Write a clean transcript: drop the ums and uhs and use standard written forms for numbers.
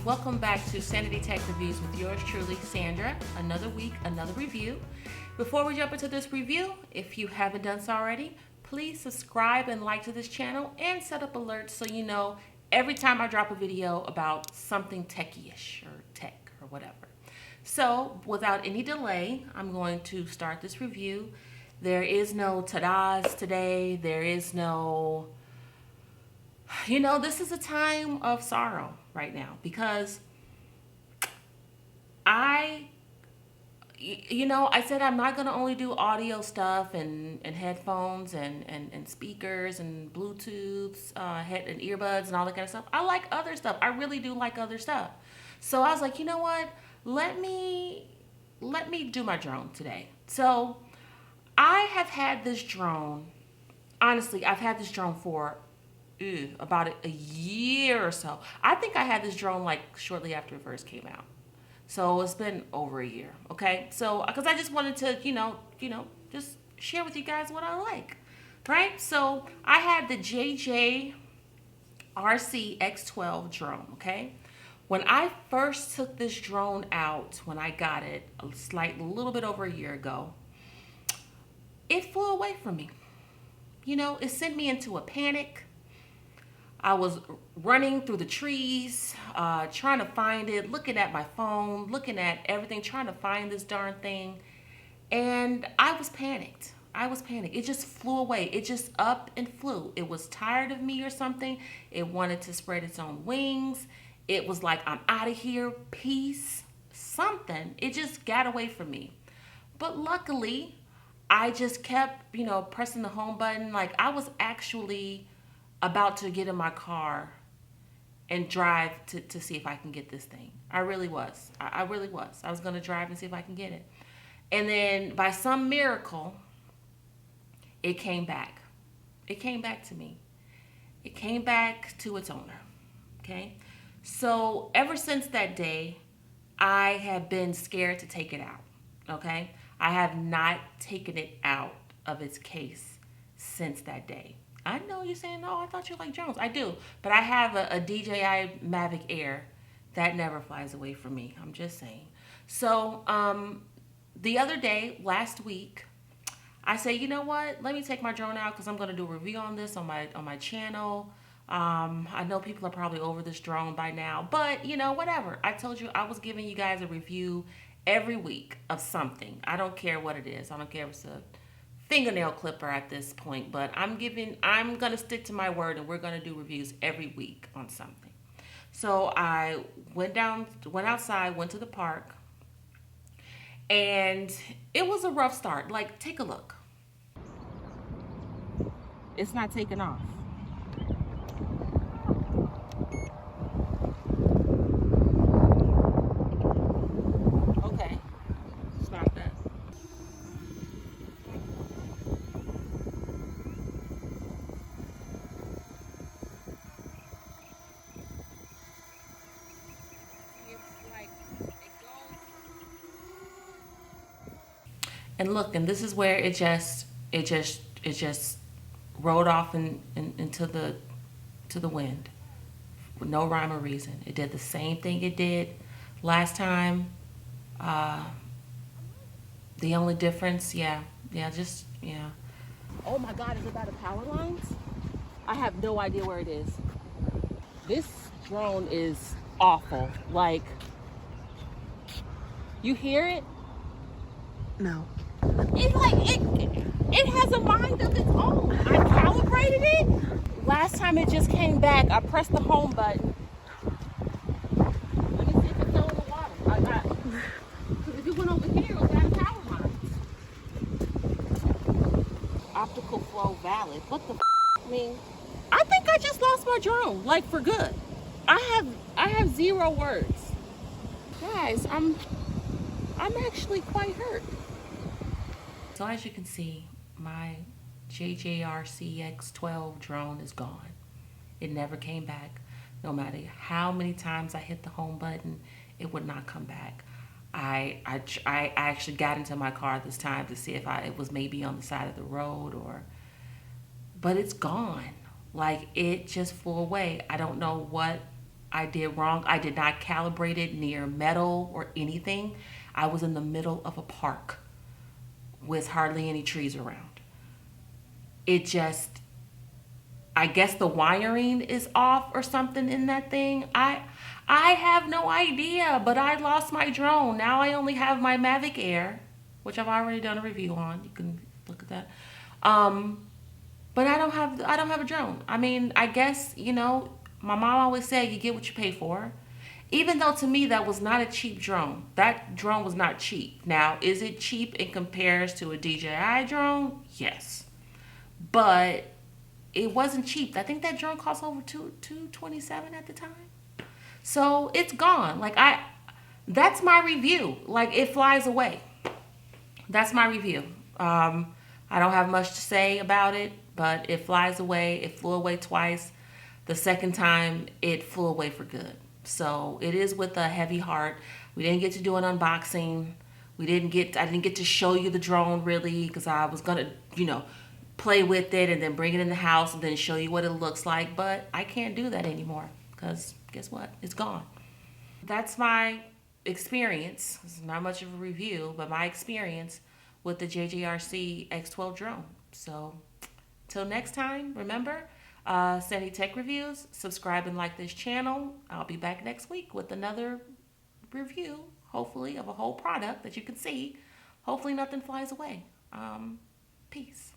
Welcome back to Sanity Tech Reviews with yours truly, Sandra. Another week, another review. Before we jump into this review, if you haven't done so already, please subscribe and like to this channel and set up alerts so you know every time I drop a video about something techie-ish or tech or whatever. So without any delay, I'm going to start this review. There is no ta-das today. There is no, this is a time of sorrow right now because I said I'm not going to only do audio stuff and headphones and speakers and Bluetooths, head and earbuds and all that kind of stuff. I like other stuff. I really do like other stuff. So I was like, you know what? Let me do my drone today. So I have had this drone. Honestly, I've had this drone for about a year or so. I think I had this drone like shortly after it first came out. So it's been over a year, okay? So, because I just wanted to, just share with you guys what I like, right? So I had the JJRC X12 Drone, okay? When I first took this drone out, when I got it a little bit over a year ago, it flew away from me. It sent me into a panic. I was running through the trees, trying to find it, looking at my phone, looking at everything, trying to find this darn thing. And I was panicked. It just flew away. It just up and flew. It was tired of me or something. It wanted to spread its own wings. It was like, I'm out of here, peace, something. It just got away from me. But luckily, I just kept, pressing the home button. Like I was actually about to get in my car and drive to see if I can get this thing. I really was. I really was. I was going to drive and see if I can get it. And then by some miracle, it came back. It came back to me. It came back to its owner. Okay? So ever since that day, I have been scared to take it out. Okay? I have not taken it out of its case since that day. I know you're saying, no, I thought you liked drones. I do. But I have a DJI Mavic Air that never flies away from me. I'm just saying. So the other day, last week, I said, you know what? Let me take my drone out because I'm going to do a review on this on my channel. I know people are probably over this drone by now. But, whatever. I told you I was giving you guys a review every week of something. I don't care what it is. I don't care if it's a fingernail clipper at this point, but I'm gonna stick to my word and we're gonna do reviews every week on something. So I went outside, went to the park, and it was a rough start. Like, take a look. It's not taking off. Okay, stop that. And look, and this is where it just rode off into the wind with no rhyme or reason. It did the same thing it did last time. The only difference, yeah. Oh my God, is it by the power lines? I have no idea where it is. This drone is awful. Like, you hear it? No. It's like it has a mind of its own. I calibrated it. Last time it just came back, I pressed the home button. Let me see if it fell in the water. Because if it went over here, it was out of power lines. Optical flow valid. What the I mean, I think I just lost my drone, like for good. I have zero words. Guys, I'm actually quite hurt. So as you can see, my JJRC X12 drone is gone. It never came back. No matter how many times I hit the home button, it would not come back. I actually got into my car this time to see if it was maybe on the side of the road but it's gone. Like, it just flew away. I don't know what I did wrong. I did not calibrate it near metal or anything. I was in the middle of a park with hardly any trees around. It just, I guess the wiring is off or something in that thing. I have no idea, but I lost my drone. Now I only have my Mavic Air, which I've already done a review on. You can look at that. But I don't have a drone. I mean, I guess, my mom always said you get what you pay for. Even though to me that was not a cheap drone. That drone was not cheap. Now, is it cheap in comparison to a DJI drone? Yes. But it wasn't cheap. I think that drone cost over 227 at the time. So it's gone. That's my review. Like, it flies away. That's my review. I don't have much to say about it, but it flies away. It flew away twice. The second time, it flew away for good. So it is with a heavy heart. We didn't get to do an unboxing. I didn't get to show you the drone really because I was gonna, play with it and then bring it in the house and then show you what it looks like. But I can't do that anymore because guess what? It's gone. That's my experience. It's not much of a review, but my experience with the JJRC X12 drone. So, till next time, remember, send me tech reviews, subscribe and like this channel. I'll be back next week with another review, hopefully, of a whole product that you can see. Hopefully nothing flies away. Peace.